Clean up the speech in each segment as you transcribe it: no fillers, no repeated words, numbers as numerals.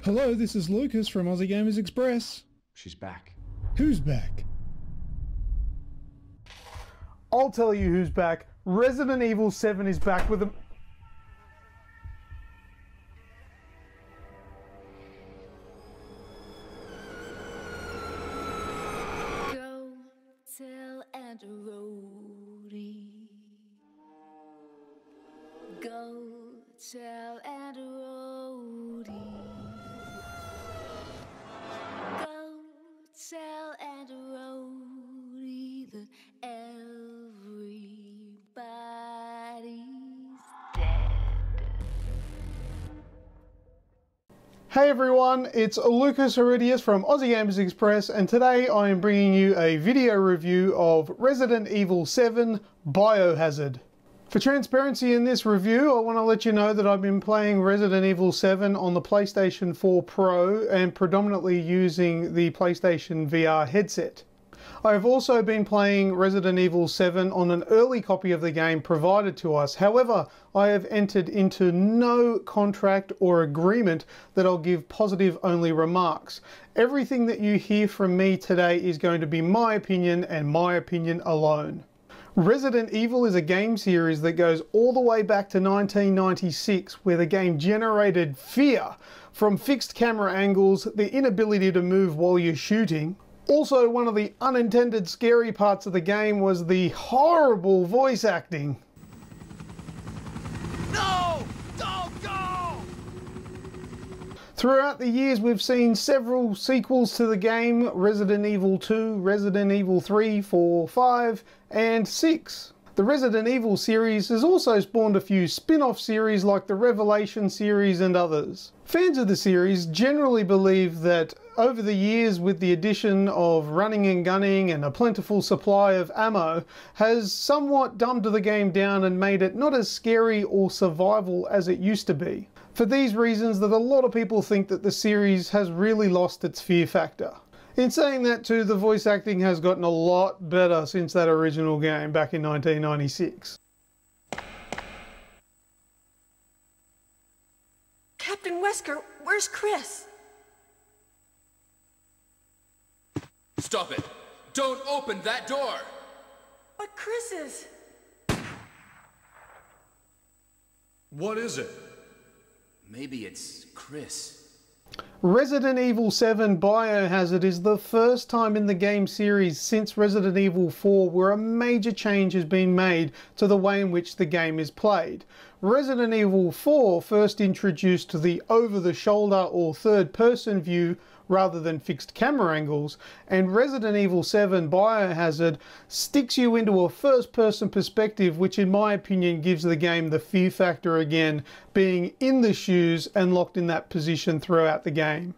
Hello, this is Lucas from Aussie Gamers Express. She's back. Who's back? I'll tell you who's back. Resident Evil 7 is back with a... Go tell Aunt Rhodey. Go tell Aunt Rhodey. Go tell Aunt Rhodey that everybody's dead. Hey everyone, it's Lucas Heredius from Aussie Gamers Express, and today I am bringing you a video review of Resident Evil 7 Biohazard. For transparency in this review, I want to let you know that I've been playing Resident Evil 7 on the PlayStation 4 Pro and predominantly using the PlayStation VR headset. I have also been playing Resident Evil 7 on an early copy of the game provided to us. However, I have entered into no contract or agreement that I'll give positive only remarks. Everything that you hear from me today is going to be my opinion and my opinion alone. Resident Evil is a game series that goes all the way back to 1996, where the game generated fear from fixed camera angles, the inability to move while you're shooting. Also, one of the unintended scary parts of the game was the horrible voice acting. No! Don't go! Throughout the years, we've seen several sequels to the game: Resident Evil 2, Resident Evil 3, 4, 5, and 6. The Resident Evil series has also spawned a few spin-off series like the Revelation series and others. Fans of the series generally believe that over the years, with the addition of running and gunning and a plentiful supply of ammo, has somewhat dumbed the game down and made it not as scary or survival as it used to be. For these reasons, that a lot of people think that the series has really lost its fear factor. In saying that too, the voice acting has gotten a lot better since that original game back in 1996. Captain Wesker, where's Chris? Stop it! Don't open that door! But Chris is... What is it? Maybe it's Chris. Resident Evil 7 Biohazard is the first time in the game series since Resident Evil 4 where a major change has been made to the way in which the game is played. Resident Evil 4 first introduced the over-the-shoulder or third-person view rather than fixed camera angles, and Resident Evil 7 Biohazard sticks you into a first-person perspective, which in my opinion gives the game the fear factor again, being in the shoes and locked in that position throughout the game.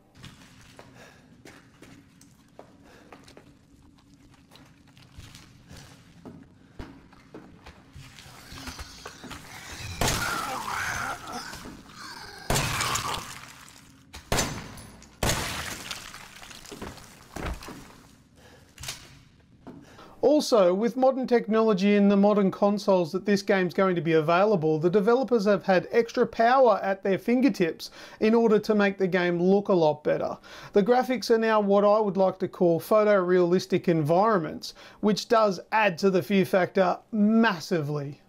Also, with modern technology in the modern consoles that this game's going to be available, the developers have had extra power at their fingertips in order to make the game look a lot better. The graphics are now what I would like to call photorealistic environments, which does add to the fear factor massively.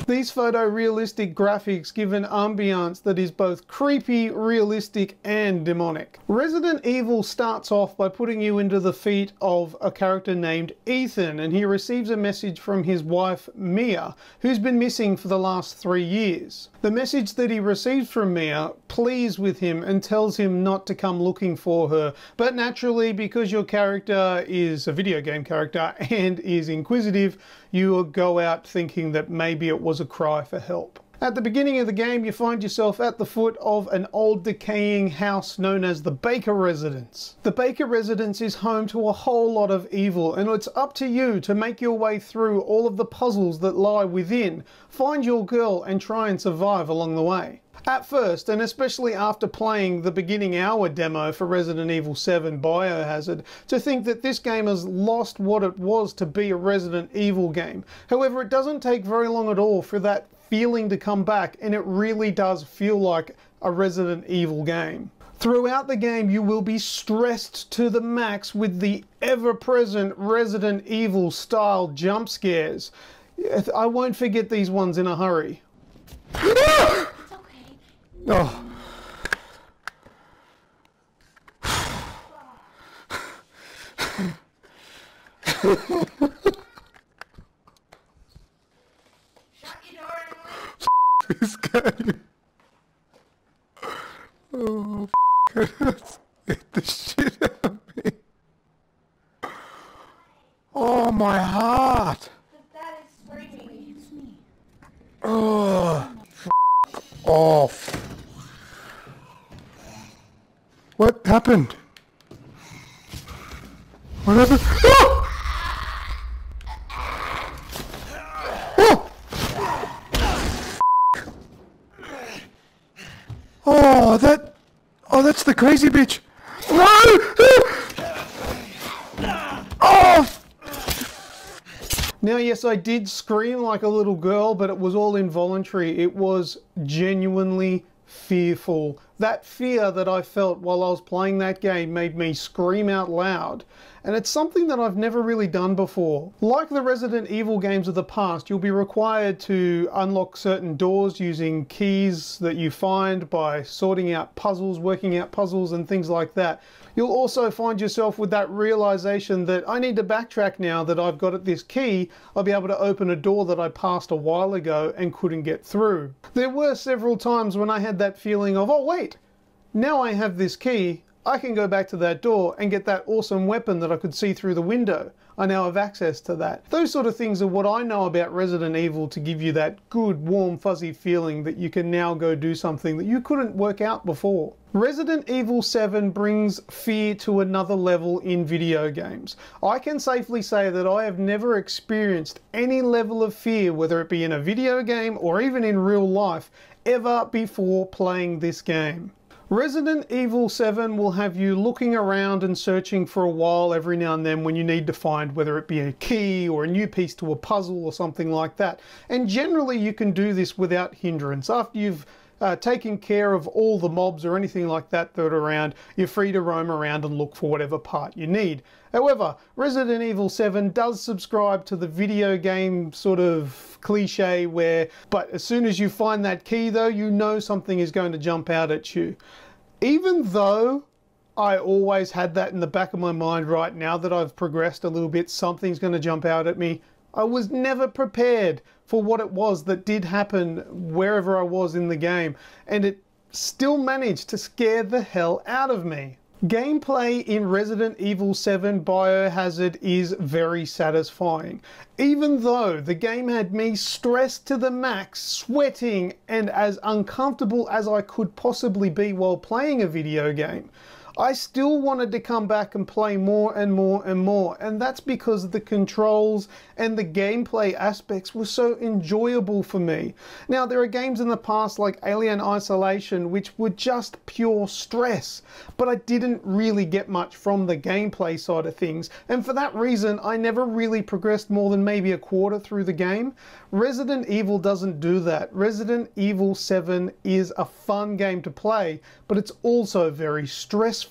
These photorealistic graphics give an ambiance that is both creepy, realistic, and demonic. Resident Evil starts off by putting you into the feet of a character named Ethan, and he receives a message from his wife Mia, who's been missing for the last 3 years. The message that he receives from Mia pleads with him and tells him not to come looking for her, but naturally, because your character is a video game character and is inquisitive, you will go out thinking that maybe it was a cry for help. At the beginning of the game, you find yourself at the foot of an old decaying house known as the Baker Residence. The Baker Residence is home to a whole lot of evil, and it's up to you to make your way through all of the puzzles that lie within, find your girl and try and survive along the way. At first, and especially after playing the beginning hour demo for Resident Evil 7 Biohazard, to think that this game has lost what it was to be a Resident Evil game. However, it doesn't take very long at all for that feeling to come back, and it really does feel like a Resident Evil game. Throughout the game, you will be stressed to the max with the ever-present Resident Evil style jump scares. I won't forget these ones in a hurry. Oh. This game. Oh, hit the shit out of me. Oh, my heart. That is screaming. It's me. Oh, off. What happened? What happened? Oh! Oh! Oh, that's the crazy bitch. No! Oh! Now, yes, I did scream like a little girl, but it was all involuntary. It was genuinely fearful. That fear that I felt while I was playing that game made me scream out loud. And it's something that I've never really done before. Like the Resident Evil games of the past, you'll be required to unlock certain doors using keys that you find by sorting out puzzles, working out puzzles and things like that. You'll also find yourself with that realization that I need to backtrack now that I've got this key. I'll be able to open a door that I passed a while ago and couldn't get through. There were several times when I had that feeling of, oh wait, now I have this key, I can go back to that door and get that awesome weapon that I could see through the window. I now have access to that. Those sort of things are what I know about Resident Evil to give you that good, warm, fuzzy feeling that you can now go do something that you couldn't work out before. Resident Evil 7 brings fear to another level in video games. I can safely say that I have never experienced any level of fear, whether it be in a video game or even in real life, ever before playing this game. Resident Evil 7 will have you looking around and searching for a while every now and then when you need to find whether it be a key or a new piece to a puzzle or something like that. And generally you can do this without hindrance. After you've taken care of all the mobs or anything like that that are around, you're free to roam around and look for whatever part you need. However, Resident Evil 7 does subscribe to the video game sort of cliche where, but as soon as you find that key though, you know something is going to jump out at you. Even though I always had that in the back of my mind, right now that I've progressed a little bit, something's going to jump out at me, I was never prepared for what it was that did happen wherever I was in the game, and it still managed to scare the hell out of me. Gameplay in Resident Evil 7 Biohazard is very satisfying. Even though the game had me stressed to the max, sweating, and as uncomfortable as I could possibly be while playing a video game, I still wanted to come back and play more and more and more, and that's because the controls and the gameplay aspects were so enjoyable for me. Now, there are games in the past like Alien Isolation which were just pure stress, but I didn't really get much from the gameplay side of things, and for that reason I never really progressed more than maybe a quarter through the game. Resident Evil doesn't do that. Resident Evil 7 is a fun game to play, but it's also very stressful.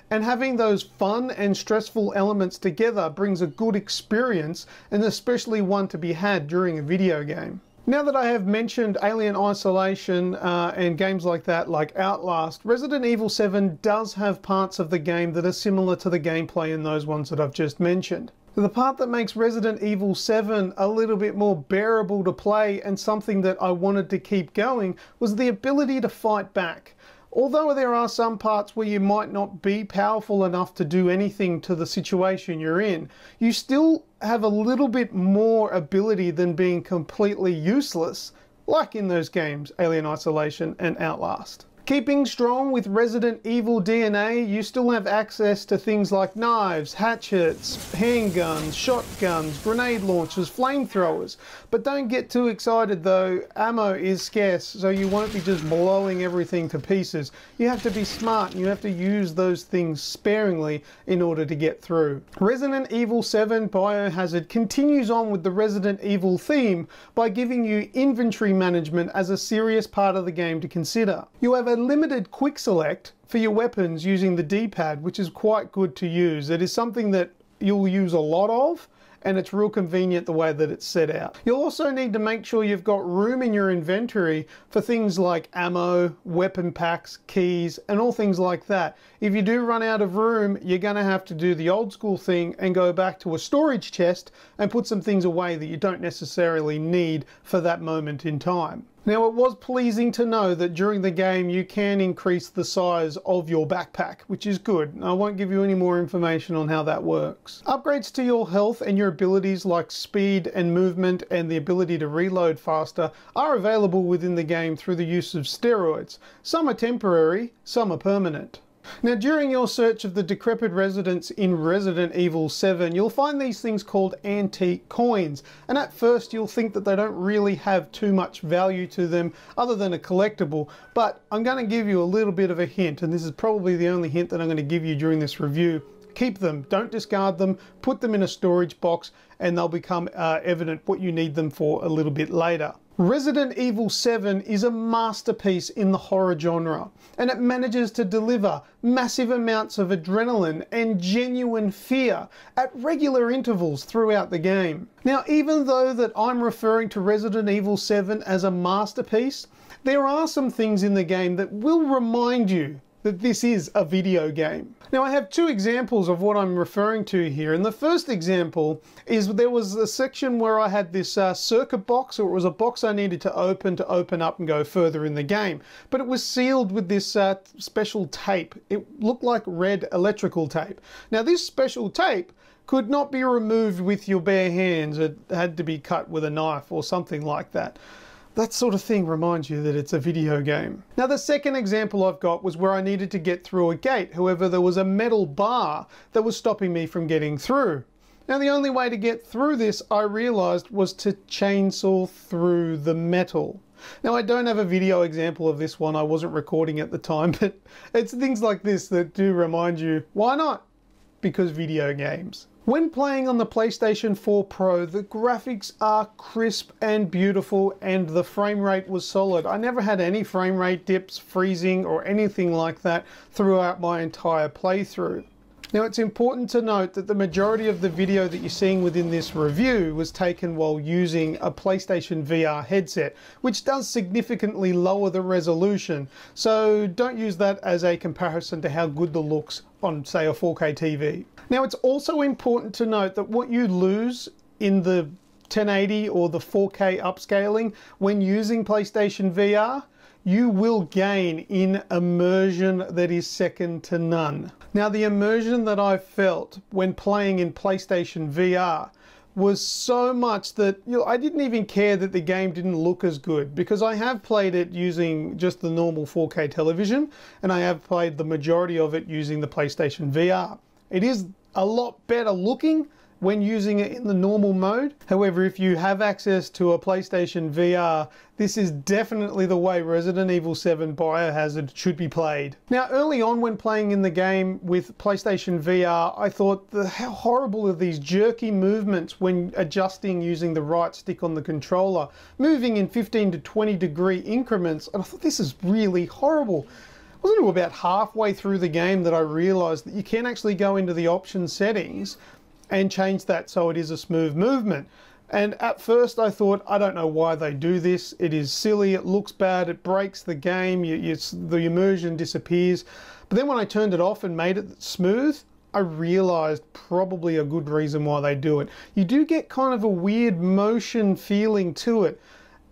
And having those fun and stressful elements together brings a good experience, and especially one to be had during a video game. Now that I have mentioned Alien Isolation and games like that, like Outlast, Resident Evil 7 does have parts of the game that are similar to the gameplay in those ones that I've just mentioned. The part that makes Resident Evil 7 a little bit more bearable to play and something that I wanted to keep going was the ability to fight back. Although there are some parts where you might not be powerful enough to do anything to the situation you're in, you still have a little bit more ability than being completely useless. like in those games Alien Isolation and Outlast. Keeping strong with Resident Evil DNA, you still have access to things like knives, hatchets, handguns, shotguns, grenade launchers, flamethrowers. But don't get too excited though, ammo is scarce, so you won't be just blowing everything to pieces. You have to be smart and you have to use those things sparingly in order to get through. Resident Evil 7 Biohazard continues on with the Resident Evil theme by giving you inventory management as a serious part of the game to consider. You have a limited quick select for your weapons using the D-pad, which is quite good to use. It is something that you'll use a lot of, and it's real convenient the way that it's set out. You'll also need to make sure you've got room in your inventory for things like ammo, weapon packs, keys, and all things like that. If you do run out of room, you're gonna have to do the old school thing and go back to a storage chest and put some things away that you don't necessarily need for that moment in time. Now, it was pleasing to know that during the game you can increase the size of your backpack, which is good. I won't give you any more information on how that works. Upgrades to your health and your abilities like speed and movement and the ability to reload faster are available within the game through the use of steroids. Some are temporary, some are permanent. Now, during your search of the decrepit residents in Resident Evil 7, you'll find these things called antique coins. And at first you'll think that they don't really have too much value to them other than a collectible. But I'm going to give you a little bit of a hint, and this is probably the only hint that I'm going to give you during this review. Keep them, don't discard them, put them in a storage box, and they'll become evident what you need them for a little bit later. Resident Evil 7 is a masterpiece in the horror genre, and it manages to deliver massive amounts of adrenaline and genuine fear at regular intervals throughout the game. Now, even though that I'm referring to Resident Evil 7 as a masterpiece, there are some things in the game that will remind you that this is a video game. Now, I have two examples of what I'm referring to here, and the first example is there was a section where I had this circuit box, or it was a box I needed to open up and go further in the game, but it was sealed with this special tape. It looked like red electrical tape. Now, this special tape could not be removed with your bare hands. It had to be cut with a knife or something like that. That sort of thing reminds you that it's a video game. Now, the second example I've got was where I needed to get through a gate. However, there was a metal bar that was stopping me from getting through. Now, the only way to get through this, I realized, was to chainsaw through the metal. Now, I don't have a video example of this one. I wasn't recording at the time, but it's things like this that do remind you, why not? Because video games. When playing on the PlayStation 4 Pro, the graphics are crisp and beautiful, and the frame rate was solid. I never had any frame rate dips, freezing, or anything like that throughout my entire playthrough. Now, it's important to note that the majority of the video that you're seeing within this review was taken while using a PlayStation VR headset, which does significantly lower the resolution. So don't use that as a comparison to how good the looks on, say, a 4K TV. Now, it's also important to note that what you lose in the 1080 or the 4K upscaling when using PlayStation VR, you will gain in immersion that is second to none. Now, the immersion that I felt when playing in PlayStation VR was so much that I didn't even care that the game didn't look as good, because I have played it using just the normal 4K television, and I have played the majority of it using the PlayStation VR. It is a lot better looking when using it in the normal mode. However, if you have access to a PlayStation VR, this is definitely the way Resident Evil 7 Biohazard should be played. Now, early on when playing in the game with PlayStation VR, I thought, how horrible are these jerky movements when adjusting using the right stick on the controller, moving in 15 to 20 degree increments, and I thought, this is really horrible. It wasn't until about halfway through the game that I realized that you can actually go into the option settings and change that so it is a smooth movement. And at first I thought, I don't know why they do this. It is silly, it looks bad, it breaks the game, the immersion disappears. But then when I turned it off and made it smooth, I realized probably a good reason why they do it. You do get kind of a weird motion feeling to it.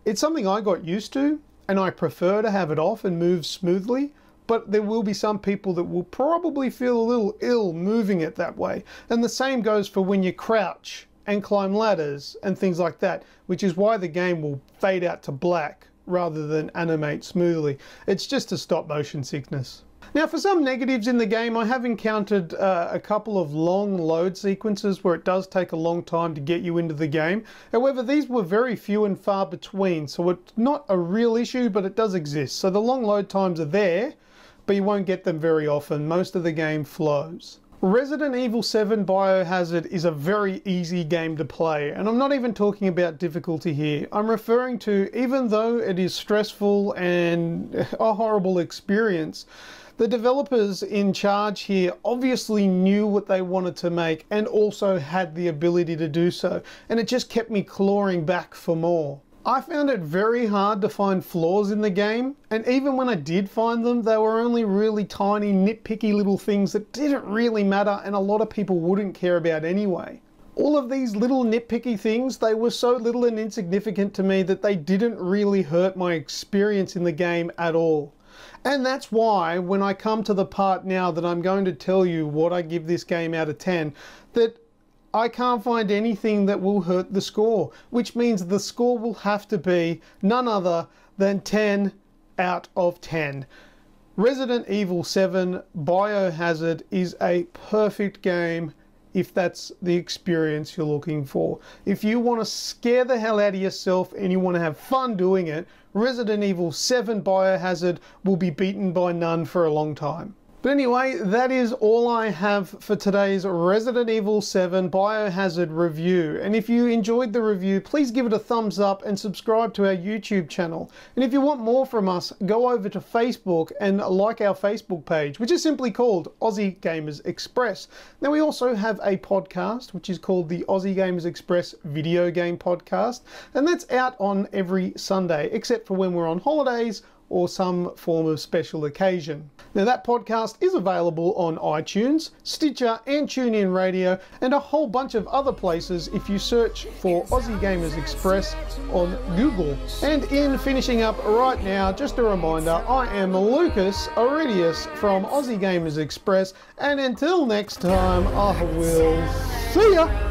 It's something I got used to, and I prefer to have it off and move smoothly. But there will be some people that will probably feel a little ill moving it that way. And the same goes for when you crouch and climb ladders and things like that, which is why the game will fade out to black rather than animate smoothly. It's just a stop motion sickness. Now, for some negatives in the game, I have encountered a couple of long load sequences where it does take a long time to get you into the game. However, these were very few and far between, so it's not a real issue, but it does exist. So the long load times are there, but you won't get them very often. Most of the game flows. Resident Evil 7 Biohazard is a very easy game to play, and I'm not even talking about difficulty here. I'm referring to, even though it is stressful and a horrible experience, the developers in charge here obviously knew what they wanted to make and also had the ability to do so, and it just kept me clawing back for more. I found it very hard to find flaws in the game, and even when I did find them, they were only really tiny, nitpicky little things that didn't really matter and a lot of people wouldn't care about anyway. All of these little nitpicky things, they were so little and insignificant to me that they didn't really hurt my experience in the game at all. And that's why when I come to the part now that I'm going to tell you what I give this game out of 10, that I can't find anything that will hurt the score, which means the score will have to be none other than 10 out of 10. Resident Evil 7 Biohazard is a perfect game if that's the experience you're looking for. If you want to scare the hell out of yourself and you want to have fun doing it, Resident Evil 7 Biohazard will be beaten by none for a long time. But anyway, that is all I have for today's Resident Evil 7 Biohazard review. And if you enjoyed the review, please give it a thumbs up and subscribe to our YouTube channel. And if you want more from us, go over to Facebook and like our Facebook page, which is simply called Aussie Gamers Express. Now, we also have a podcast, which is called the Aussie Gamers Express Video Game Podcast. And that's out on every Sunday, except for when we're on holidays or some form of special occasion. Now, that podcast is available on iTunes, Stitcher and TuneIn Radio, and a whole bunch of other places if you search for Aussie Gamers Express on Google. And in finishing up right now, just a reminder, I am Lucas Aurelius from Aussie Gamers Express, and until next time, I will see ya!